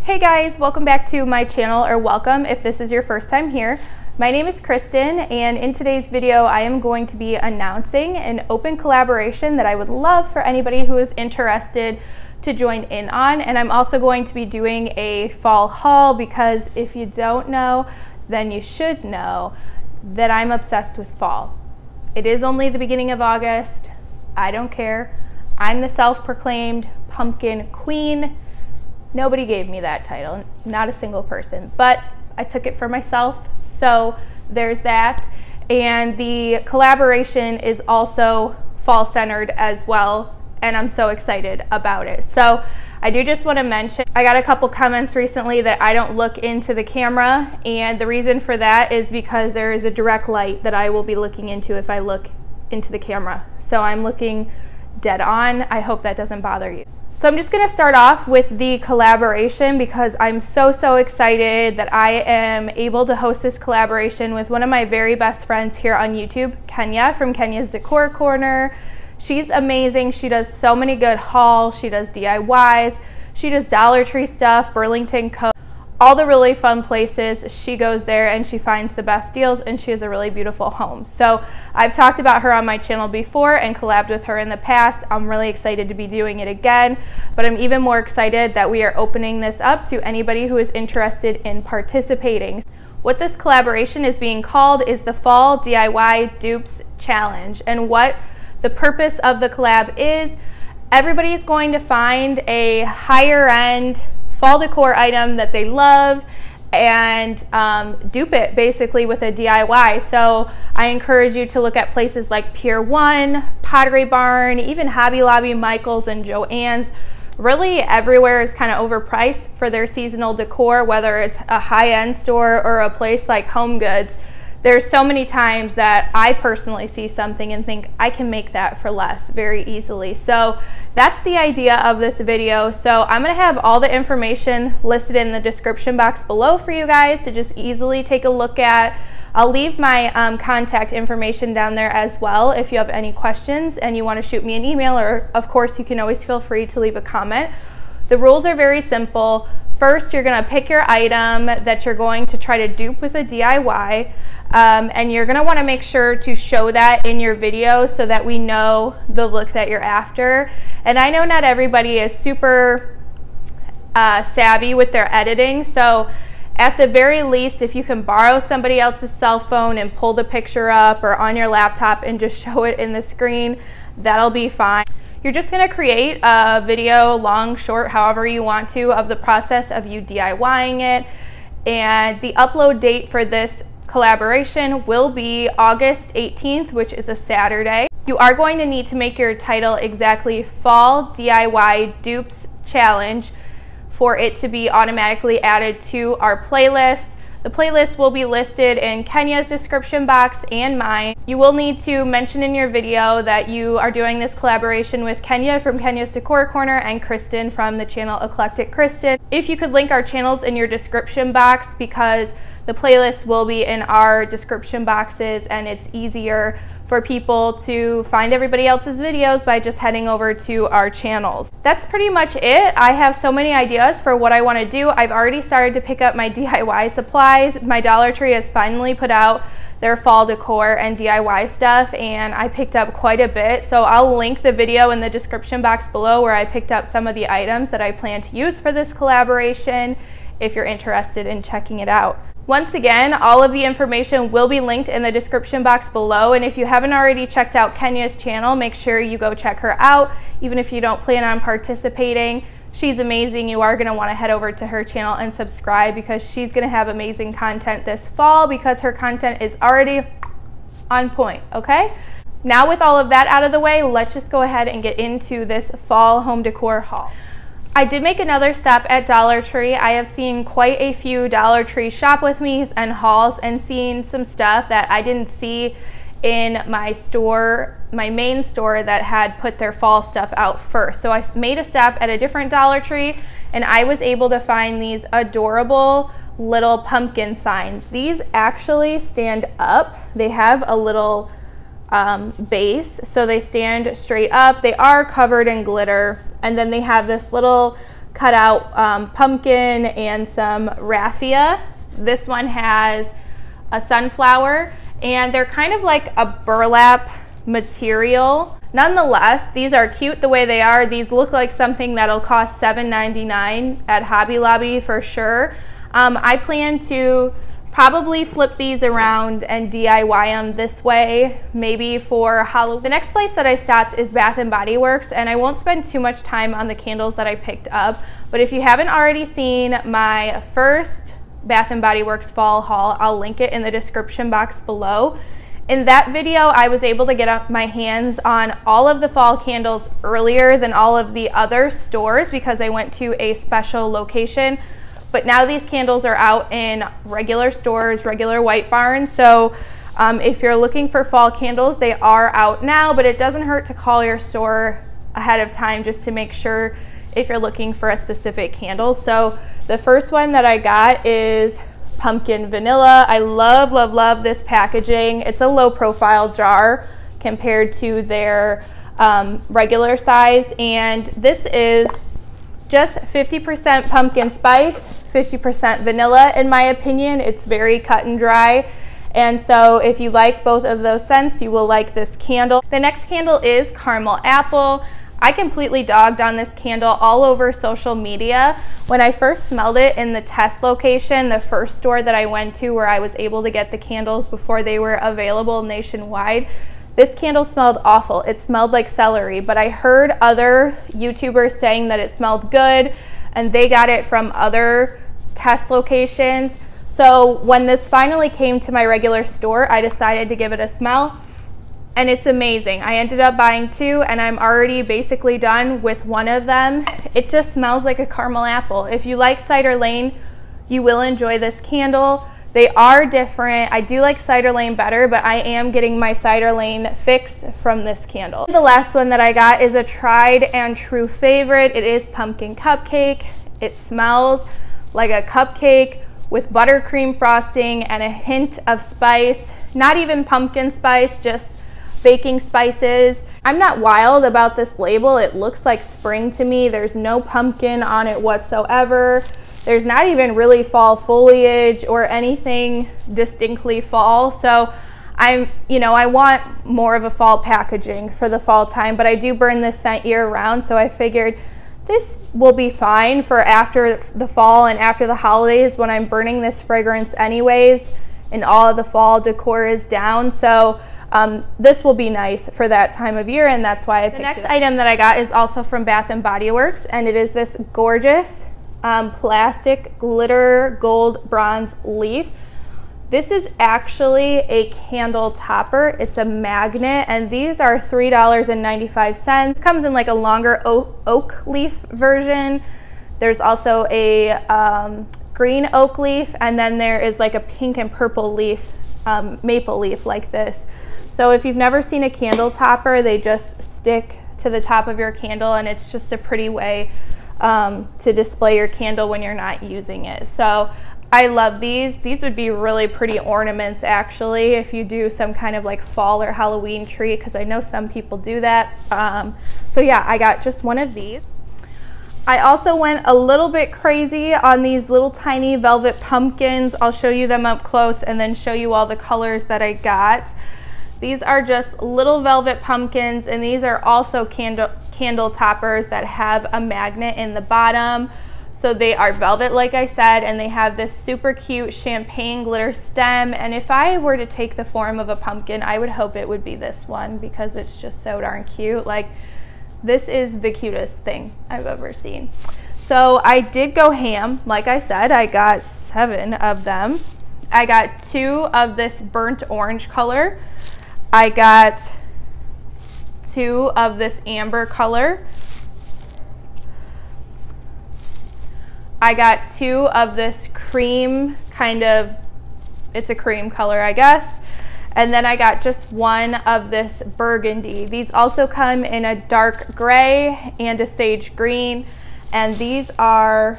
Hey guys, welcome back to my channel, or welcome if this is your first time here. My name is Kristen, and in today's video I am going to be announcing an open collaboration that I would love for anybody who is interested to join in on. And I'm also going to be doing a fall haul because if you don't know, then you should know that I'm obsessed with fall. It is only the beginning of August. I don't care. I'm the self-proclaimed pumpkin queen. Nobody gave me that title, not a single person, but I took it for myself. So there's that. And the collaboration is also fall centered as well, and I'm so excited about it. So I do just want to mention, I got a couple comments recently that I don't look into the camera, and the reason for that is because there is a direct light that I will be looking into if I look into the camera. So I'm looking dead on. I hope that doesn't bother you. So I'm just going to start off with the collaboration because I'm so excited that I am able to host this collaboration with one of my very best friends here on YouTube, Kenya from Kenya's Decor Corner. She's amazing. She does so many good hauls. She does DIYs. She does Dollar Tree stuff, Burlington Co. All the really fun places. She goes there and she finds the best deals, and she has a really beautiful home. So I've talked about her on my channel before and collabed with her in the past. I'm really excited to be doing it again, but I'm even more excited that we are opening this up to anybody who is interested in participating. What this collaboration is being called is the Fall DIY Dupes Challenge, and what the purpose of the collab is, everybody is going to find a higher end fall decor item that they love and dupe it basically with a DIY. So I encourage you to look at places like Pier 1, Pottery Barn, even Hobby Lobby, Michael's, and Joann's. Really everywhere is kind of overpriced for their seasonal decor, whether it's a high-end store or a place like Home Goods. There's so many times that I personally see something and think I can make that for less very easily. So that's the idea of this video. So I'm going to have all the information listed in the description box below for you guys to just easily take a look at. I'll leave my contact information down there as well if you have any questions and you want to shoot me an email, or of course you can always feel free to leave a comment. The rules are very simple. First, you're going to pick your item that you're going to try to dupe with a DIY. And you're going to want to make sure to show that in your video so that we know the look that you're after. And I know not everybody is super savvy with their editing, so at the very least, if you can borrow somebody else's cell phone and pull the picture up or on your laptop and just show it in the screen, that'll be fine. You're just going to create a video, long, short, however you want to, of the process of you DIYing it. And the upload date for this collaboration will be August 18th, which is a Saturday. You are going to need to make your title exactly Fall DIY Dupes Challenge for it to be automatically added to our playlist. The playlist will be listed in Kenya's description box and mine. You will need to mention in your video that you are doing this collaboration with Kenya from Kenya's Decor Corner and Kristen from the channel Eclectic Kristen. If you could link our channels in your description box, because the playlist will be in our description boxes and it's easier for people to find everybody else's videos by just heading over to our channels. That's pretty much it. I have so many ideas for what I want to do. I've already started to pick up my DIY supplies. My Dollar Tree has finally put out their fall decor and DIY stuff, and I picked up quite a bit. So I'll link the video in the description box below where I picked up some of the items that I plan to use for this collaboration if you're interested in checking it out. Once again, all of the information will be linked in the description box below, and if you haven't already checked out Kenya's channel, make sure you go check her out. Even if you don't plan on participating, she's amazing. You are going to want to head over to her channel and subscribe because she's going to have amazing content this fall, because her content is already on point, okay? Now with all of that out of the way, let's just go ahead and get into this fall home decor haul. I did make another stop at Dollar Tree. I have seen quite a few Dollar Tree shop with me's and hauls, and seen some stuff that I didn't see in my store, my main store that had put their fall stuff out first. So I made a stop at a different Dollar Tree, and I was able to find these adorable little pumpkin signs. These actually stand up. They have a little base, so they stand straight up. They are covered in glitter, and then they have this little cut out pumpkin and some raffia. This one has a sunflower, and they're kind of like a burlap material. Nonetheless, these are cute the way they are. These look like something that'll cost $7.99 at Hobby Lobby for sure. I plan to probably flip these around and DIY them this way, maybe for Halloween. The next place that I stopped is Bath & Body Works, and I won't spend too much time on the candles that I picked up, but if you haven't already seen my first Bath & Body Works fall haul, I'll link it in the description box below. In that video, I was able to get my hands on all of the fall candles earlier than all of the other stores because I went to a special location. But now these candles are out in regular stores, regular White Barn. So if you're looking for fall candles, they are out now, but it doesn't hurt to call your store ahead of time just to make sure if you're looking for a specific candle. So the first one that I got is pumpkin vanilla. I love, love, love this packaging. It's a low profile jar compared to their regular size. And this is just 50% pumpkin spice, 50% vanilla. In my opinion, it's very cut and dry. And so if you like both of those scents, you will like this candle. The next candle is caramel apple. I completely dogged on this candle all over social media. When I first smelled it in the test location, the first store that I went to where I was able to get the candles before they were available nationwide, this candle smelled awful. It smelled like celery, but I heard other YouTubers saying that it smelled good and they got it from other test locations. So when this finally came to my regular store, I decided to give it a smell. And it's amazing. I ended up buying two and I'm already basically done with one of them. It just smells like a caramel apple. If you like Cider Lane, you will enjoy this candle. They are different. I do like Cider Lane better, but I am getting my Cider Lane fix from this candle. The last one that I got is a tried and true favorite. It is pumpkin cupcake. It smells like a cupcake with buttercream frosting and a hint of spice. Not even pumpkin spice, just baking spices. I'm not wild about this label. It looks like spring to me. There's no pumpkin on it whatsoever. There's not even really fall foliage or anything distinctly fall. So I want more of a fall packaging for the fall time, but I do burn this scent year round. So I figured this will be fine for after the fall and after the holidays when I'm burning this fragrance anyways and all of the fall decor is down. So this will be nice for that time of year, and that's why I picked it. The next item that I got is also from Bath & Body Works, and it is this gorgeous plastic glitter gold bronze leaf. This is actually a candle topper. It's a magnet, and these are $3.95. It comes in like a longer oak leaf version. There's also a green oak leaf, and then there is like a pink and purple leaf, maple leaf like this. So if you've never seen a candle topper, they just stick to the top of your candle, and it's just a pretty way to display your candle when you're not using it. So I love these. These would be really pretty ornaments actually if you do some kind of like fall or Halloween tree, because I know some people do that. So yeah, I got just one of these. I also went a little bit crazy on these little tiny velvet pumpkins. I'll show you them up close and then show you all the colors that I got. These are just little velvet pumpkins, and these are also candle toppers that have a magnet in the bottom. So they are velvet, like I said, and they have this super cute champagne glitter stem. And if I were to take the form of a pumpkin, I would hope it would be this one because it's just so darn cute. Like, this is the cutest thing I've ever seen. So I did go ham. Like I said, I got 7 of them. I got 2 of this burnt orange color. I got 2 of this amber color. I got 2 of this cream kind of, it's a cream color, I guess. And then I got just 1 of this burgundy. These also come in a dark gray and a sage green. And these are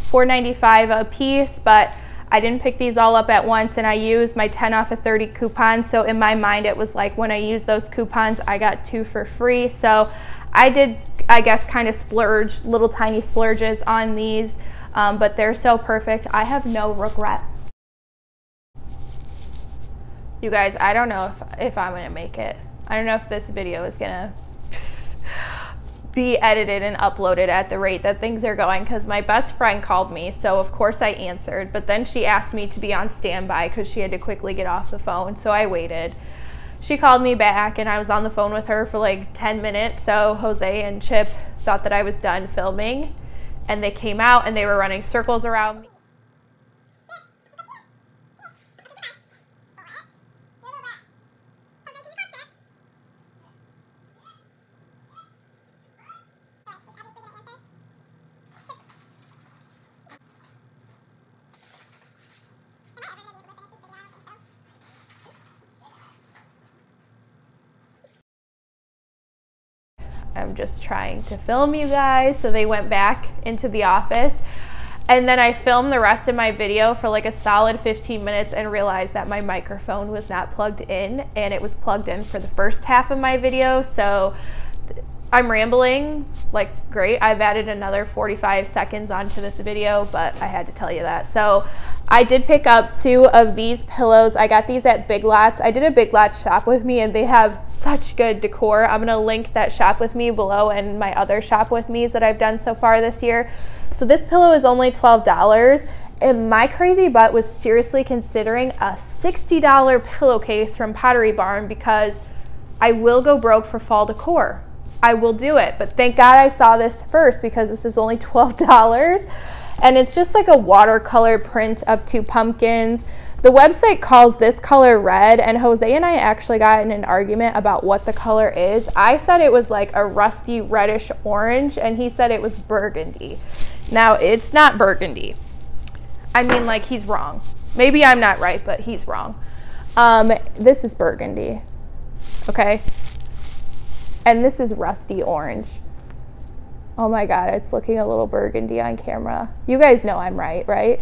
$4.95 a piece, but I didn't pick these all up at once, and I used my 10 off of 30 coupons. So in my mind, it was like when I used those coupons, I got 2 for free. So I did I guess, kind of splurge, little tiny splurges on these, but they're so perfect. I have no regrets. You guys, I don't know if I'm gonna make it. I don't know if this video is gonna be edited and uploaded at the rate that things are going, because my best friend called me, so of course I answered, but then she asked me to be on standby because she had to quickly get off the phone, so I waited. She called me back and I was on the phone with her for like 10 minutes, so Jose and Chip thought that I was done filming, and they came out and they were running circles around me. I'm just trying to film you guys. So they went back into the office, and then I filmed the rest of my video for like a solid 15 minutes and realized that my microphone was not plugged in, and it was plugged in for the first half of my video. So I'm rambling like great. I've added another 45 seconds onto this video, but I had to tell you that. So I did pick up 2 of these pillows. I got these at Big Lots. I did a Big Lots shop with me, and they have such good decor. I'm gonna link that shop with me below and my other shop with me's that I've done so far this year. So this pillow is only $12, and my crazy butt was seriously considering a $60 pillowcase from Pottery Barn, because I will go broke for fall decor. I will do it, but thank God I saw this first, because this is only $12, and it's just like a watercolor print of 2 pumpkins. The website calls this color red, and Jose and I actually got in an argument about what the color is. I said it was like a rusty reddish orange, and he said it was burgundy. Now, it's not burgundy. I mean, like, he's wrong. Maybe I'm not right, but he's wrong. This is burgundy, okay? And this is rusty orange. Oh my God, it's looking a little burgundy on camera. You guys know I'm right, right?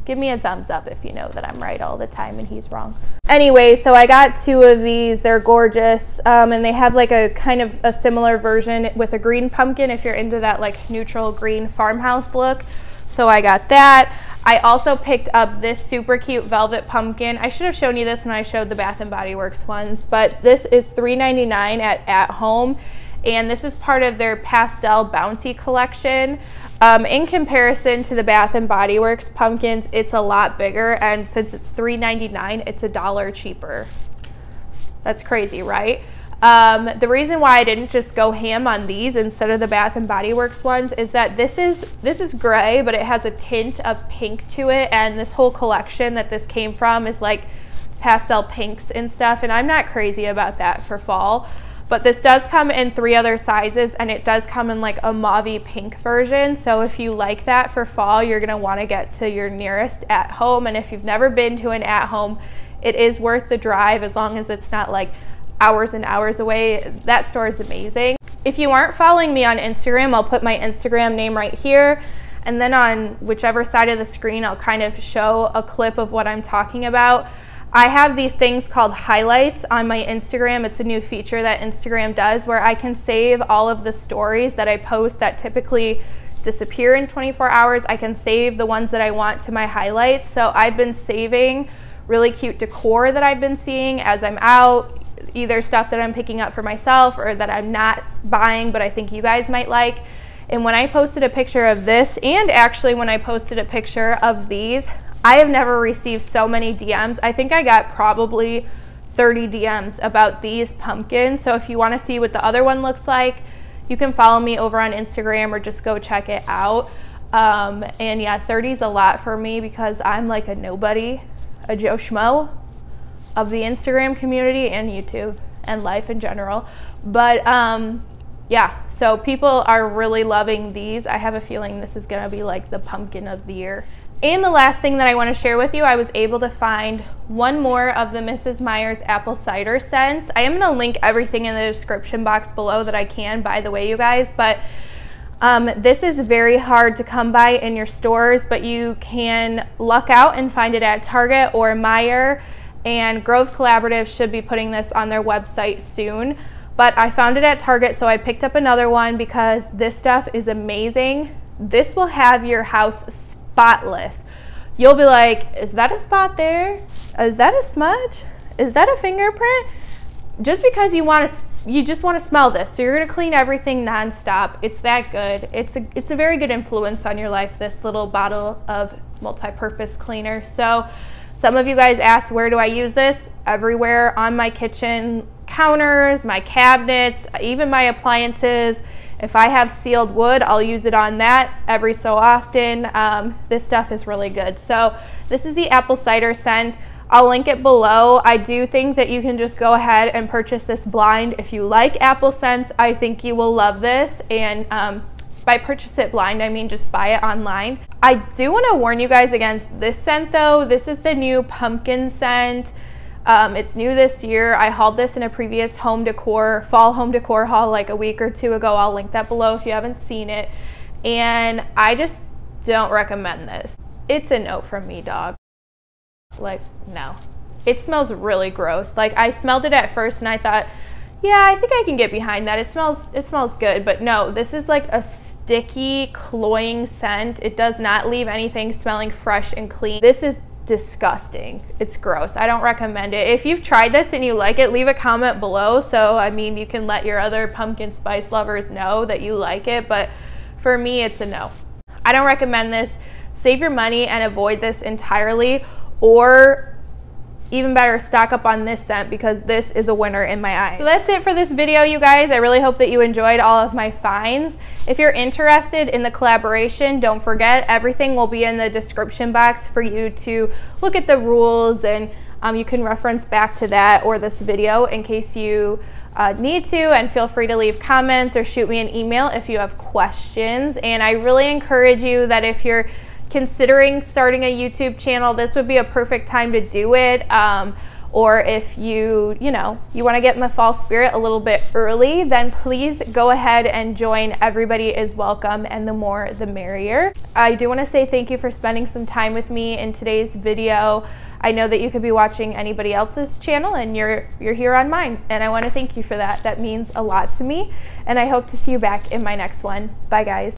Give me a thumbs up if you know that I'm right all the time and he's wrong. Anyway, so I got 2 of these. They're gorgeous, and they have like a kind of a similar version with a green pumpkin if you're into that like neutral green farmhouse look. So I got that. I also picked up this super cute velvet pumpkin. I should have shown you this when I showed the Bath & Body Works ones, but this is $3.99 at Home, and this is part of their Pastel Bounty collection. In comparison to the Bath & Body Works pumpkins, it's a lot bigger, and since it's $3.99, it's $1 cheaper. That's crazy, right? The reason why I didn't just go ham on these instead of the Bath & Body Works ones is that this is gray, but it has a tint of pink to it, and this whole collection that this came from is like pastel pinks and stuff, and I'm not crazy about that for fall. But this does come in 3 other sizes, and it does come in like a mauve pink version. So if you like that for fall, you're gonna wanna get to your nearest At Home. And if you've never been to an At Home, it is worth the drive, as long as it's not like hours and hours away. That store is amazing. If you aren't following me on Instagram, I'll put my Instagram name right here. And then on whichever side of the screen, I'll kind of show a clip of what I'm talking about. I have these things called highlights on my Instagram. It's a new feature that Instagram does where I can save all of the stories that I post that typically disappear in 24 hours. I can save the ones that I want to my highlights. So I've been saving really cute decor that I've been seeing as I'm out, either stuff that I'm picking up for myself or that I'm not buying but I think you guys might like. And when I posted a picture of this, and actually when I posted a picture of these, I have never received so many DMs. I think I got probably 30 DMs about these pumpkins. So if you want to see what the other one looks like, you can follow me over on Instagram or just go check it out. And yeah, 30 is a lot for me because I'm like a nobody, a Joe Schmo of the Instagram community and YouTube and life in general. But yeah, so people are really loving these. I have a feeling this is gonna be like the pumpkin of the year. And the last thing that I want to share with you, I was able to find one more of the Mrs. Meyer's apple cider scents. I am going to link everything in the description box below that I can, by the way, you guys. But this is very hard to come by in your stores, but you can luck out and find it at Target or Meijer. And Grove Collaborative should be putting this on their website soon. but I found it at Target, so I picked up another one because this stuff is amazing. This will have your house spotless. You'll be like, is that a spot there? Is that a smudge? Is that a fingerprint? Just because you just want to smell this, so you're going to clean everything nonstop. It's that good. It's a very good influence on your life, this little bottle of multi-purpose cleaner. So some of you guys asked, where do I use this? Everywhere, on my kitchen counters, my cabinets, even my appliances. If I have sealed wood, I'll use it on that every so often. This stuff is really good. So this is the apple cider scent. I'll link it below. I do think that you can just go ahead and purchase this blind. If you like apple scents, I think you will love this. And by purchase it blind, I mean just buy it online. I do want to warn you guys against this scent though. This is the new pumpkin scent. It's new this year. I hauled this in a previous home decor, fall home decor haul like a week or two ago. I'll link that below if you haven't seen it. And I just don't recommend this. It's a no from me, dog. Like, no. It smells really gross. Like, I smelled it at first and I thought, yeah, I think I can get behind that. It smells good, but no, this is like a sticky, cloying scent. It does not leave anything smelling fresh and clean. This is disgusting. It's gross. I don't recommend it. If you've tried this and you like it, leave a comment below. So, I mean, you can let your other pumpkin spice lovers know that you like it, but for me, it's a no. I don't recommend this. Save your money and avoid this entirely, or even better, stock up on this scent because this is a winner in my eyes. So that's it for this video, you guys. I really hope that you enjoyed all of my finds. If you're interested in the collaboration, don't forget, everything will be in the description box for you to look at the rules, and you can reference back to that or this video in case you need to, and feel free to leave comments or shoot me an email if you have questions. And I really encourage you that if you're considering starting a YouTube channel, this would be a perfect time to do it. Or if you want to get in the fall spirit a little bit early, then please go ahead and join. Everybody is welcome, and the more the merrier. I do want to say thank you for spending some time with me in today's video. I know that you could be watching anybody else's channel and you're here on mine, and I want to thank you for that. That means a lot to me, and I hope to see you back in my next one. Bye, guys.